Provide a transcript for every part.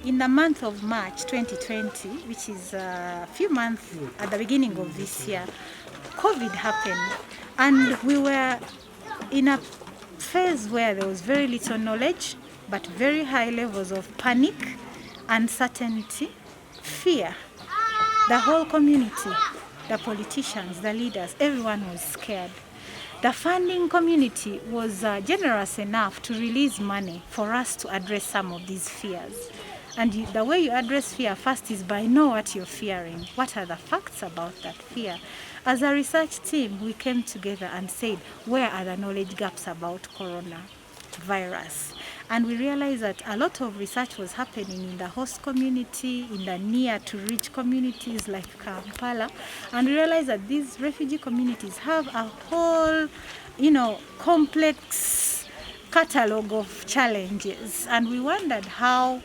in the month of March 2020, which is a few months at the beginning of this year, COVID happened, and we were in a phase where there was very little knowledge, but very high levels of panic, uncertainty, fear. The whole community, the politicians, the leaders, everyone was scared. The funding community was generous enough to release money for us to address some of these fears. And the way you address fear first is by know what you're fearing. What are the facts about that fear? As a research team, we came together and said, where are the knowledge gaps about coronavirus? And we realized that a lot of research was happening in the host community, in the near to reach communities like Kampala. And we realized that these refugee communities have a whole, complex catalog of challenges. And we wondered how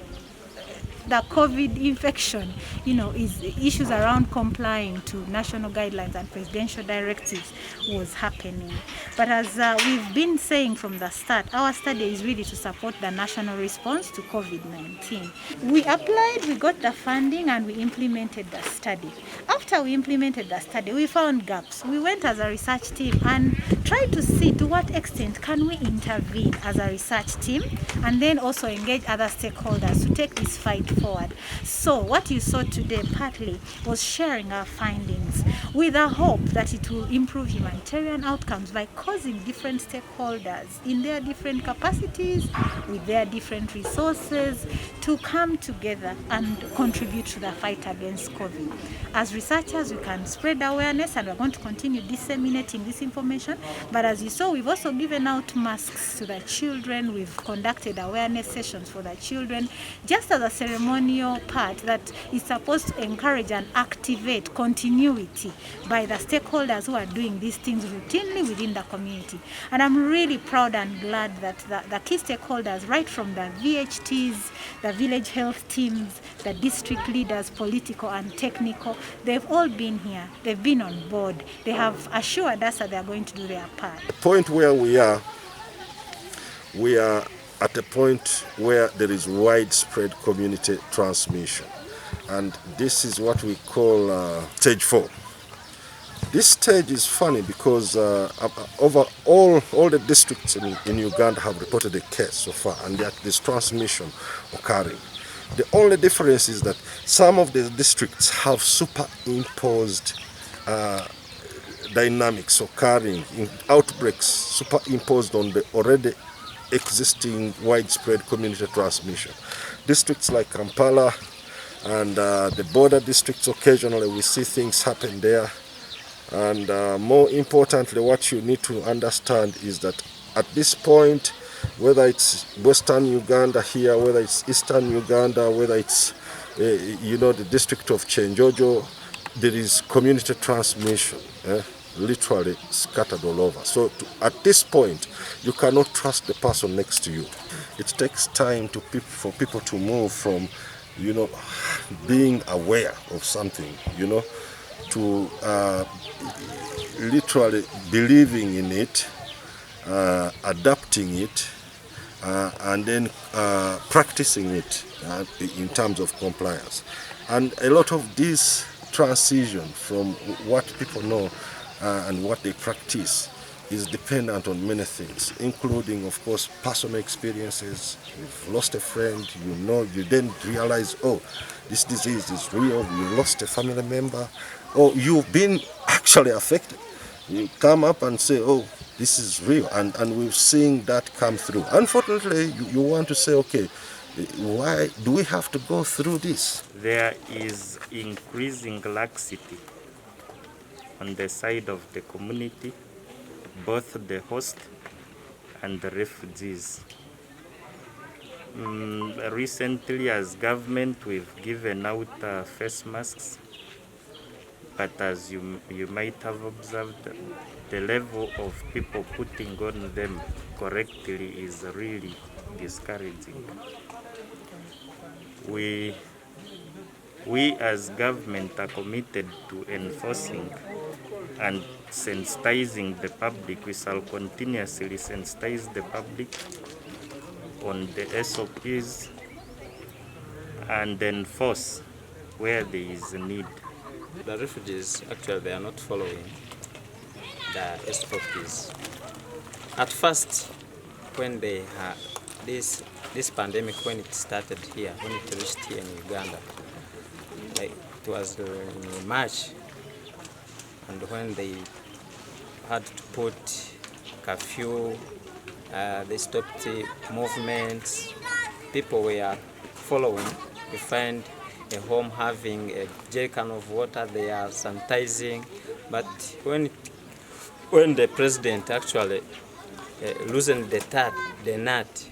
the COVID infection, is issues around complying to national guidelines and presidential directives was happening. But as we've been saying from the start, our study is really to support the national response to COVID-19. We applied, we got the funding, and we implemented the study. After we implemented the study, we found gaps. We went as a research team and tried to see to what extent can we intervene as a research team, and then also engage other stakeholders to take this fight forward. So what you saw today partly was sharing our findings with a hope that it will improve humanitarian outcomes by causing different stakeholders in their different capacities, with their different resources, to come together and contribute to the fight against COVID. As researchers, we can spread awareness, and we're going to continue disseminating this information. But as you saw, we've also given out masks to the children. We've conducted awareness sessions for the children, just as a ceremonial part that is supposed to encourage and activate continuity by the stakeholders who are doing these things routinely within the community. And I'm really proud and glad that the key stakeholders, right from the VHTs, the village health teams, the district leaders, political and technical, they've all been here. They've been on board. They have assured us that they're going to do their part. The point where we are at a point where there is widespread community transmission, and this is what we call stage 4. This stage is funny because over all the districts in Uganda have reported a case so far, and yet this transmission occurring. The only difference is that some of the districts have superimposed dynamics occurring in outbreaks superimposed on the already existing widespread community transmission. Districts like Kampala and the border districts, occasionally we see things happen there. And more importantly, what you need to understand is that at this point, whether it's Western Uganda here, whether it's Eastern Uganda, whether it's the district of Chenjojo, there is community transmission. Literally scattered all over. So at this point, you cannot trust the person next to you. It takes time for people to move from, being aware of something, to literally believing in it, adapting it, and then practicing it in terms of compliance. And a lot of this transition from what people know and what they practice is dependent on many things, including, of course, personal experiences. You've lost a friend, you then realize, oh, this disease is real. You lost a family member, or you've been actually affected. You come up and say, oh, this is real, and we've seen that come through. Unfortunately, you want to say, okay, why do we have to go through this? There is increasing laxity on the side of the community, both the host and the refugees. Recently, as government, we've given out face masks, but as you might have observed, the level of people putting on them correctly is really discouraging. We as government are committed to enforcing and sensitizing the public. We shall continuously sensitize the public on the SOPs and enforce where there is a need. The refugees, actually, they are not following the SOPs. At first, when they had this pandemic, when it started here, when it reached here in Uganda, it was in March, and when they had to put curfew, they stopped the movements. People were following. You find a home having a jerrycan of water, they are sanitizing. But when the president actually loosened the nut,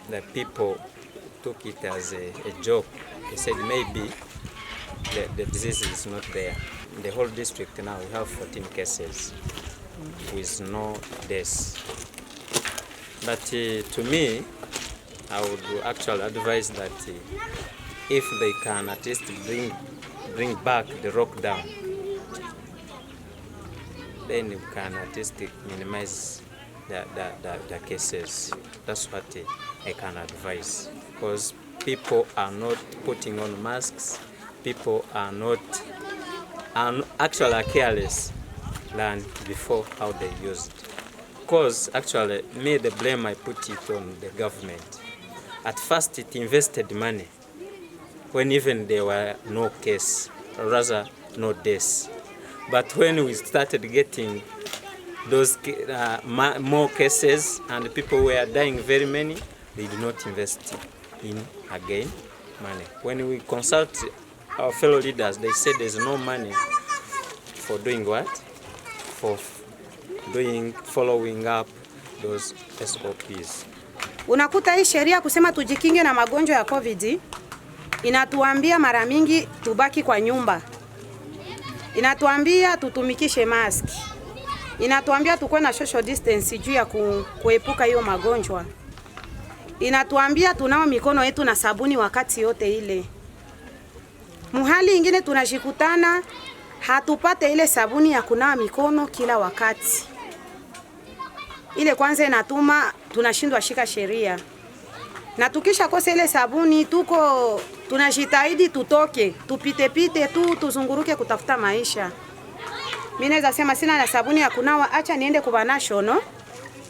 the people took it as a joke. They said maybe the disease is not there. In the whole district now we have 14 cases with no deaths. But to me, I would actually advise that if they can at least bring back the lockdown, then you can at least minimize the cases. That's what I can advise, because people are not putting on masks, people are actually careless than before how they used. Because actually, the blame I put it on the government. At first it invested money when even there were no case, or rather no deaths. But when we started getting those more cases and people were dying very many, they did not invest in again money. When we consult our fellow leaders, they said there's no money for doing what? For following up those SOPs. Unakuta hii sheria kusema tujikinge na magonjwa ya COVID inatuambia mara mingi tubaki kwa nyumba. Inatuambia tutumikishe mask. Inatuambia tukue na social distance juu ya kuepuka hiyo magonjwa. Inatuambia tunao mikono yetu na sabuni wakati yote ile. Muhali ingine tunashikutana hatupate ile sabuni ya kunawa mikono kila wakati. Ile kwanza inatuma tunashindwa shika sheria. Na tukisha kosa ile sabuni tunajitahidi tutoke, tupite tu tuzunguruke kutafuta maisha. Mimi naweza sema sina na sabuni ya kunawa, acha niende kwa national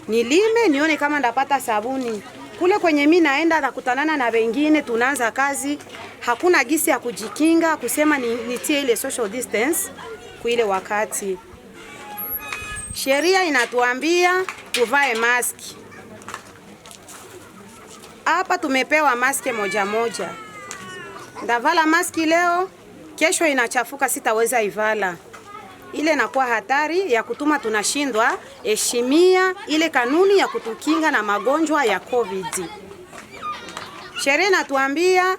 nilime nione kama ndapata sabuni. Kule kwenye mimi naenda nakutanana na wengine, tunaanza kazi, hakuna gisi ya kujikinga kusema nitie ile social distance kwa ile wakati. Sheria inatuambia tuvae maski. Hapa tumepewa maski moja. Ndavala maski leo, kesho inachafuka sitaweza ivala. Ile inakuwa hatari ya kutuma tunashindwa heshimia ile kanuni ya kutukinga na magonjwa ya COVID. Sheria inatuambia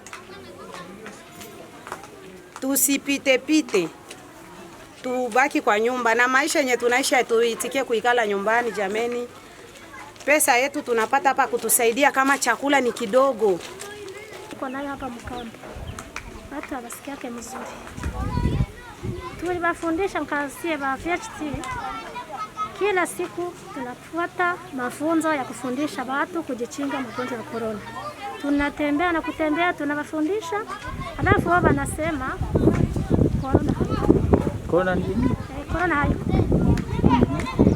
tusipite, tubaki kwa nyumba, na maisha yenye tunaisha tuitikie kuikala nyumbani. Jameni, pesa yetu tunapata hapa kutusaidia kama chakula ni kidogo. Tuko nayo hapa mkambi, watu wasikia yake mzuri. Tulibafundisha mkazie ba VHT, kila siku tunafuata mafunzo ya kufundisha watu kujikinga magonjwa ya corona. Tunatembea na kutembea tunawafundisha, alafu wao wanasema corona haiko. Corona nini? Corona haiko.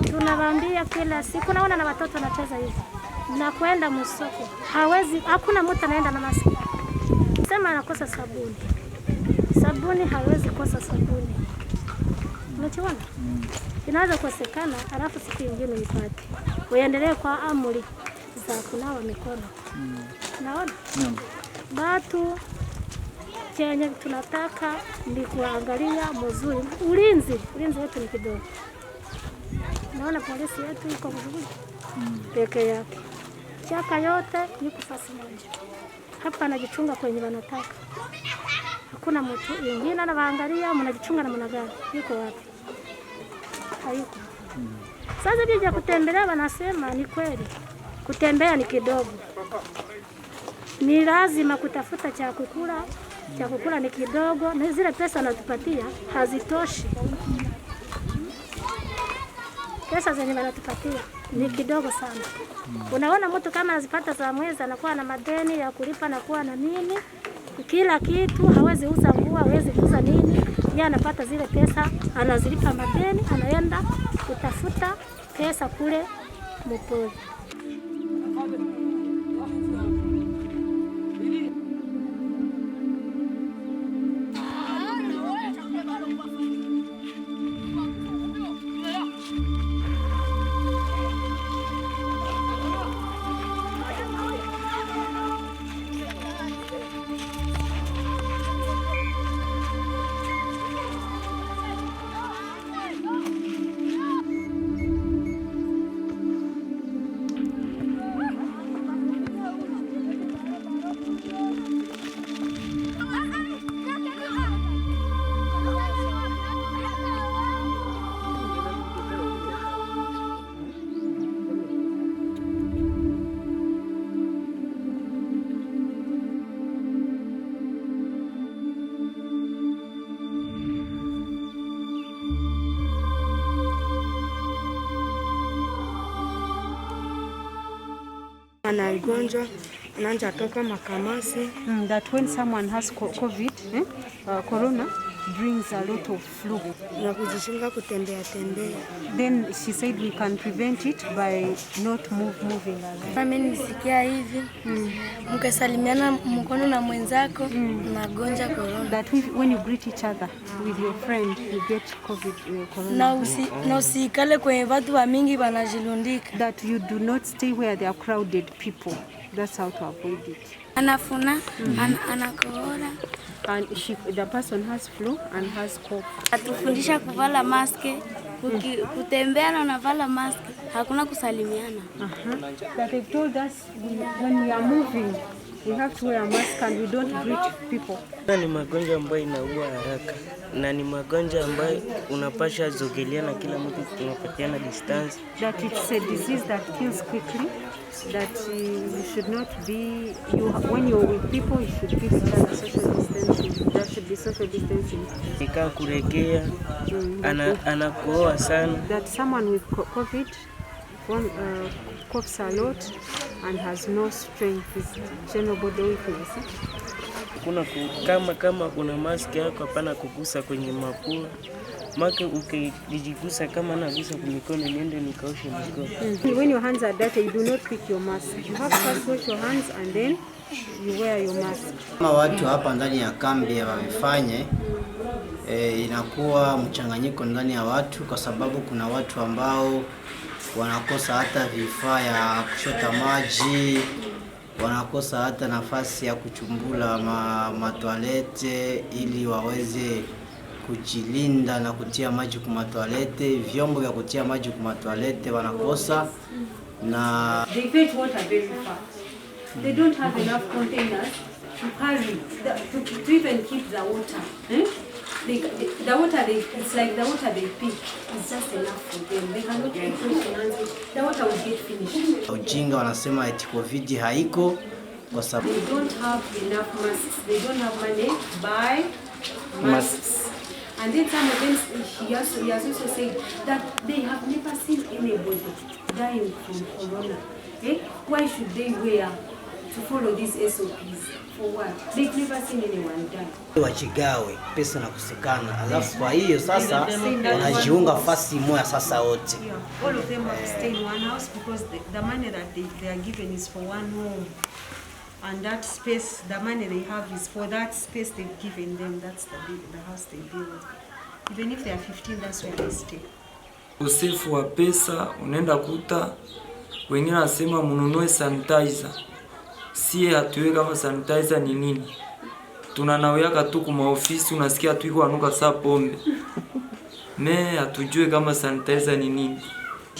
Tunawaambia kila siku, naona na watoto wanacheza hivi. Na kwenda msoko. Hakuna mtu anaenda na maski. Sema anakosa sabuni. Sabuni hawezi kosa sabuni. Unachoona? Inaweza kukosekana, alafu siku nyingine ipate. Uendelee kwa amri za kunawa mikono. Naona? Watu chenye tunataka ni kuangalia mzuri. Ulinzi wetu ni kidogo. Naona polisi yetu iko vizuri peke yake. Chaka yote yuko fasi moja. Hapa anajichunga kwenye wanataka. Hakuna mtu mwingine anaangalia mnajichunga na mnagani. Yuko wapi? Hayuko. Sasa bija kutembelea wanasema ni kweli. Kutembea ni kidogo. Ni lazima kutafuta cha kukula. Cha kukula ni kidogo na zile pesa anatupatia hazitoshi. pesa zenye wanatupatia ni kidogo sana. Unaona mtu kama anazipata za mwezi anakuwa na madeni ya kulipa na kuwa na nini, kila kitu, hawezi uza nguo, hawezi kuuza nini. Yeye anapata zile pesa, anazilipa madeni, anaenda kutafuta pesa kule mpori. Ana ugonjwa anaanza toka makamasi. That when someone has COVID, corona brings a lot of flu. Na kujishinga kutembea tembea. Then she said we can prevent it by not moving around. Mimi nisikia hivi, mkasalimiana mkono na mwenzako, unagonja corona. That when you greet each other with your friend, you get COVID, corona. Na usikale kwenye watu wa mingi wanajilundika. That you do not stay where there are crowded people. That's how to avoid it. Anafuna, anakohola. And the person has flu and has cough. Atufundisha kuvala maske, kutembea na unavala maske, hakuna kusalimiana. That they told us when we are moving, we have to wear a mask and we don't greet people. Ni magonjwa ambayo inaua haraka na ni magonjwa ambayo unapasha zogelea na kila mtu tunapatiana distance. That it's a disease that kills quickly. That you should not be, when you're with people, you should give each other social distancing. There should be social distancing. Nikaa kuregea, anakohoa sana. That someone with COVID coughs a lot and has no strength, general body weakness. Kuna kama una mask yako hapana kugusa kwenye mapua. Maki ukijigusa kama nagusa kwa mikono niende nikaoshe mikono. When your hands are dirty, you do not pick your mask. You have to wash your hands and then you wear your mask. Kama watu hapa ndani ya kambi wamefanye inakuwa mchanganyiko ndani ya watu kwa sababu kuna watu ambao wanakosa hata vifaa ya kushota maji, wanakosa hata nafasi ya kuchumbula matoalete ili waweze kujilinda na kutia maji kwa matoalete. Vyombo vya kutia maji kwa matoalete wanakosa na they fetch water very fast. They don't have enough containers to carry to even keep the water. The water it's like the water they pick is just enough for them. They cannot keep washing hands. The water will get finished. Ujinga wanasema eti COVID haiko kwa sababu they don't have enough masks. They don't have money to buy masks. And then some of them, he has also said that they have never seen anybody dying from corona. Why should they wear to follow these SOPs? For what? They've never seen anyone die. Wajigawe pesa na kusikana. Alafu kwa hiyo sasa wanajiunga fasi moja sasa wote. All of them have to stay in one house because the money that they are given is for one home. And that space, the money they have is for that space they've given them. That's the house they build. Even if they are 15, that's where they stay. Usifu wa pesa, unaenda kuta, wengine nasema mununue sanitizer. Sie hatuwe kama sanitizer ni nini. Tunanaweka tu kwa maofisi, unasikia tu iko anuka saa pombe. Hatujue kama sanitizer ni nini.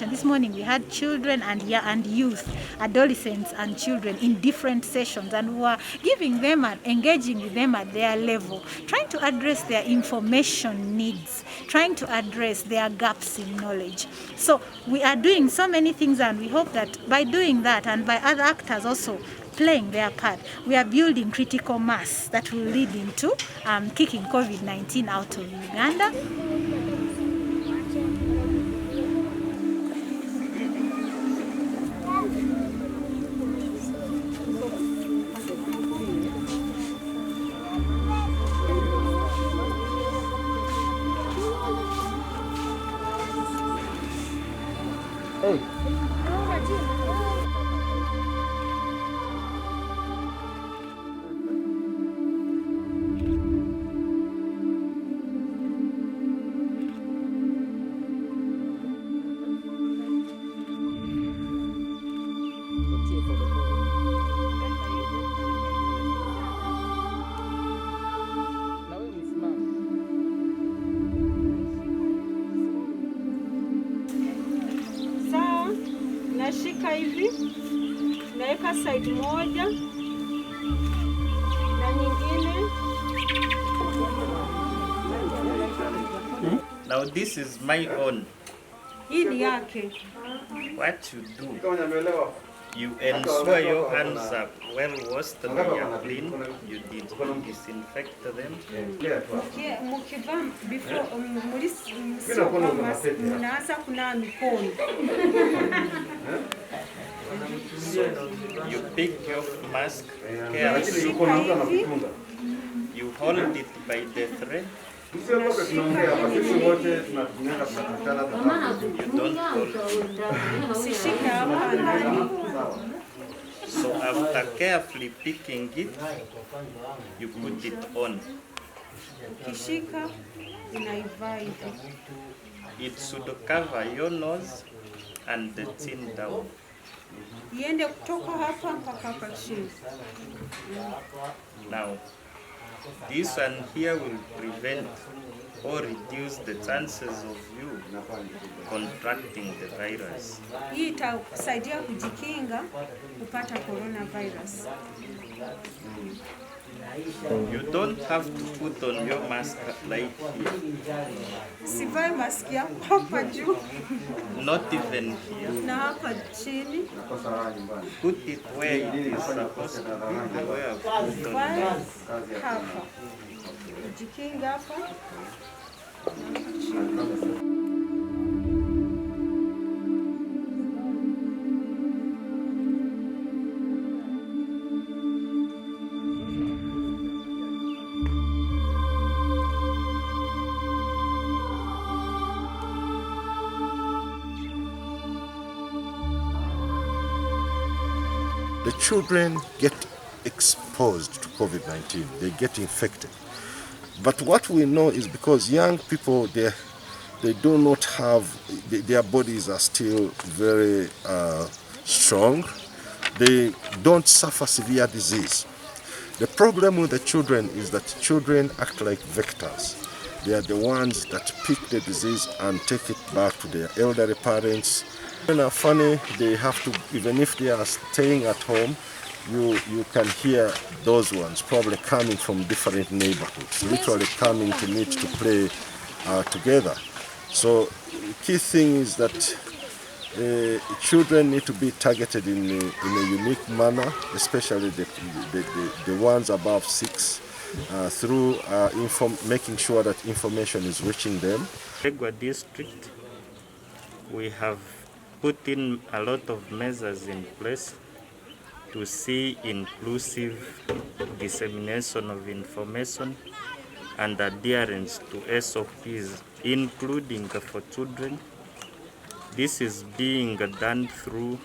This morning we had children and youth, adolescents and children in different sessions, and we were giving them and engaging with them at their level, trying to address their information needs, trying to address their gaps in knowledge. So we are doing so many things, and we hope that by doing that and by other actors also playing their part, we are building critical mass that will lead into kicking COVID-19 out of Uganda. tunaweka side moja na nyingine. Now this is my own. Hii ni yake. What you do, you ensure your hands are well washed, they are clean, you disinfect them. Mukivaa before mnaanza kunawa mikono. You pick your mask carefully. You hold it by the thread. You don't hold it. So after carefully picking it, you put it on. Kishika unaivaa hivi. It should cover your nose and the chin down. Iende kutoka hapa mpaka hapa chini. Now, this one here will prevent or reduce the chances of you contracting the virus. Hii itakusaidia kujikinga kupata coronavirus. You don't have to put on your mask like here. Sivai mask ya hapa juu. Not even here. Na hapa chini. Put it where it is supposed to be, where I've put on hapa. Kujikinga hapa. The children get exposed to COVID-19, they get infected. But what we know is because young people, they do not have, their bodies are still very strong. They don't suffer severe disease. The problem with the children is that children act like vectors. They are the ones that pick the disease and take it back to their elderly parents. When are funny, they have to, even if they are staying at home, you can hear those ones probably coming from different neighborhoods, literally coming to meet to play together. So key thing is that children need to be targeted in a unique manner, especially the ones above 6, through making sure that information is reaching them. Regwa district, we have put in a lot of measures in place to see inclusive dissemination of information and adherence to SOPs, including for children. This is being done through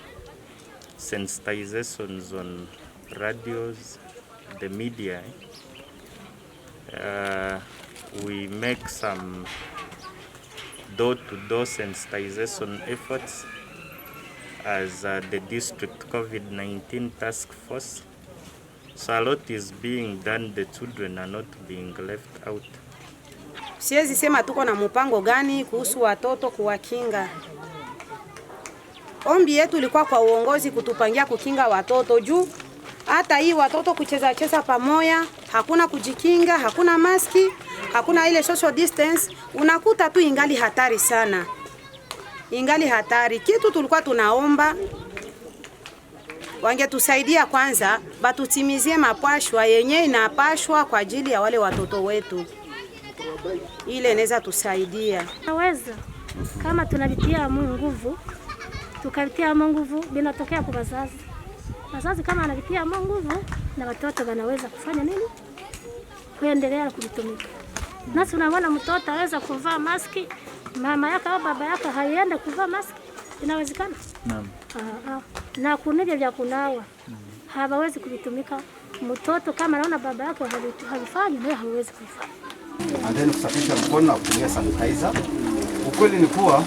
sensitizations on radios, the media. We make some door-to-door sensitization efforts as the district COVID-19 task force. So a lot is being done, the children are not being left out. Siwezi sema tuko na mpango gani kuhusu watoto kuwakinga. Ombi yetu ilikuwa kwa uongozi kutupangia kukinga watoto juu hata hii watoto kucheza pamoja, hakuna kujikinga, hakuna maski, hakuna ile social distance, unakuta tu ingali hatari sana. Ingali hatari. Kitu tulikuwa tunaomba wangetusaidia kwanza, batutimizie mapashwa yenye inapashwa kwa ajili ya wale watoto wetu. Ile inaweza tusaidia. Naweza kama tunavitia nguvu, tukavitia nguvu binatokea kwa wazazi. Wazazi kama anavitia nguvu na watoto wanaweza kufanya nini? Kuendelea kulitumika. Na tunaona mtoto aweza kuvaa maski, mama yake au baba yake haiende kuvaa maski. Inawezekana? Naam. Na kunivyo vya kunawa. Hawawezi kuvitumika. Mtoto kama anaona baba yake havifanyi, naye hawezi kufanya. And then kusafisha mkono na kutumia sanitizer. Ukweli ni kuwa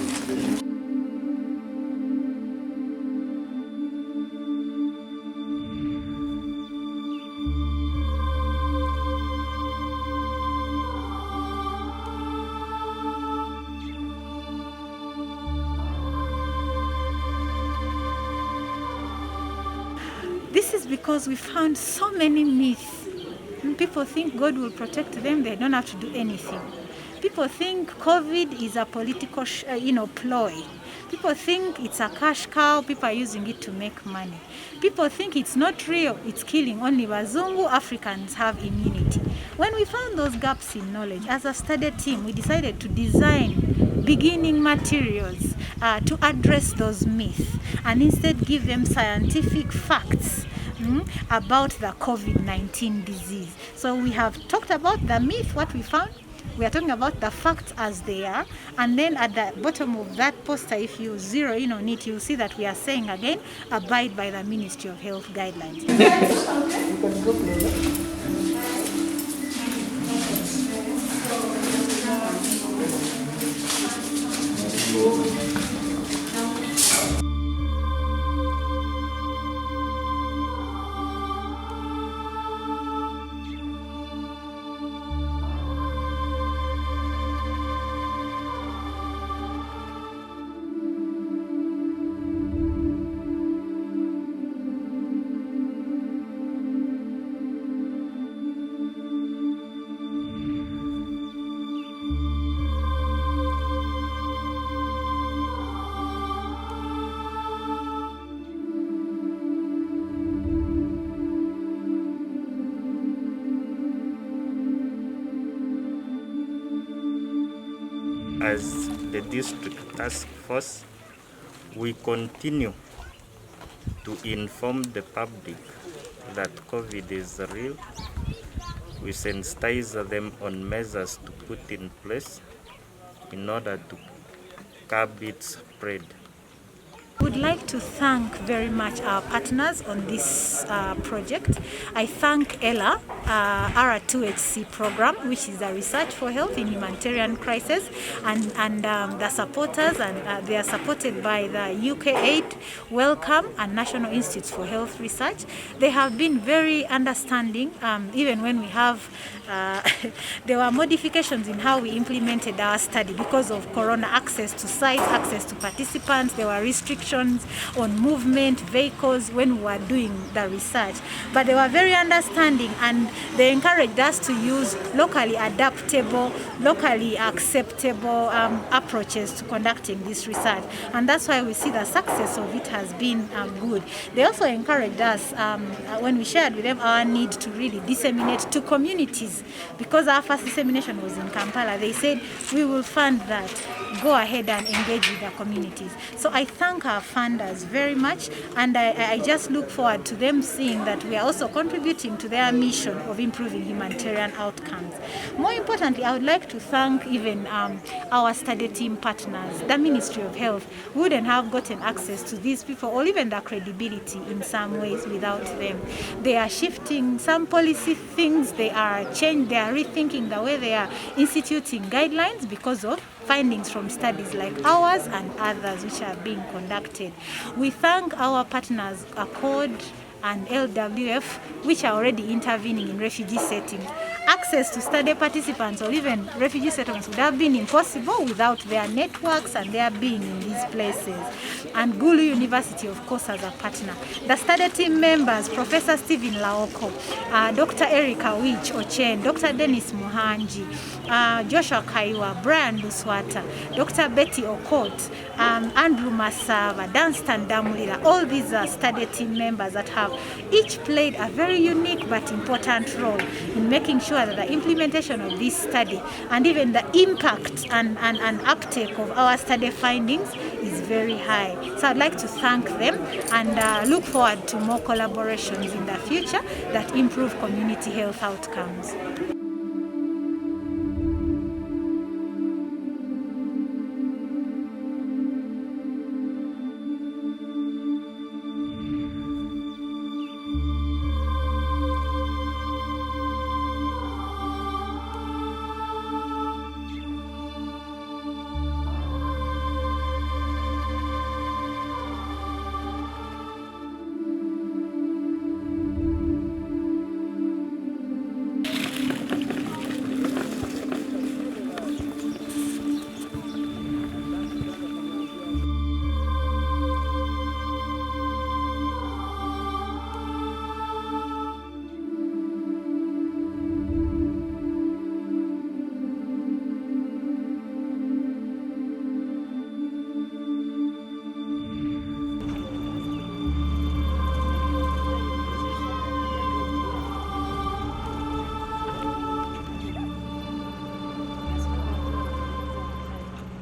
This is because we found so many myths. People think God will protect them, they don't have to do anything. People think COVID is a political, ploy. People think it's a cash cow, people are using it to make money. People think it's not real, it's killing only Wazungu, Africans have immunity. When we found those gaps in knowledge, as a study team, we decided to design beginning materials to address those myths and instead give them scientific facts about the COVID-19 disease. So we have talked about the myth, what we found. We are talking about the facts as they are, and then at the bottom of that poster, if you zero in on it, you'll see that we are saying again, abide by the Ministry of Health guidelines. As the district task force, we continue to inform the public that COVID is real. We sensitize them on measures to put in place in order to curb its spread. I would like to thank very much our partners on this project. I thank ELA, R2HC program, which is a research for health in humanitarian crisis, and the supporters, and they are supported by the UK Aid, Welcome, and National Institutes for Health Research. They have been very understanding, even when we have there were modifications in how we implemented our study because of corona, access to sites, access to participants. There were restrictions on movement, vehicles when we were doing the research. But they were very understanding, and they encouraged us to use locally adaptable, locally acceptable approaches to conducting this research. And that's why we see the success of it has been good. They also encouraged us, when we shared with them our need to really disseminate to communities, because our first dissemination was in Kampala. They said, we will fund that. Go ahead and engage with the communities. So I thank our funders very much, and I just look forward to them seeing that we are also contributing to their mission of improving humanitarian outcomes. More importantly, I would like to thank even our study team partners, the Ministry of Health. We wouldn't have gotten access to these people or even the credibility in some ways without them. They are shifting some policy things, they are rethinking the way they are instituting guidelines because of findings from studies like ours and others which are being conducted. We thank our partners, Accord and LWF, which are already intervening in refugee settings. Access to study participants or even refugee settlements would have been impossible without their networks and their being in these places. And Gulu University, of course, as a partner. The study team members, Professor Stephen Laoko, Dr. Erika Wich Ochen, Dr. Dennis Muhanji, Joshua Kaiwa, Brian Luswata, Dr. Betty Okot, Andrew Masava, Danstan Damulira. All these are study team members that have each played a very unique but important role in making sure that the implementation of this study and even the impact and uptake of our study findings is very high. So I'd like to thank them and look forward to more collaborations in the future that improve community health outcomes.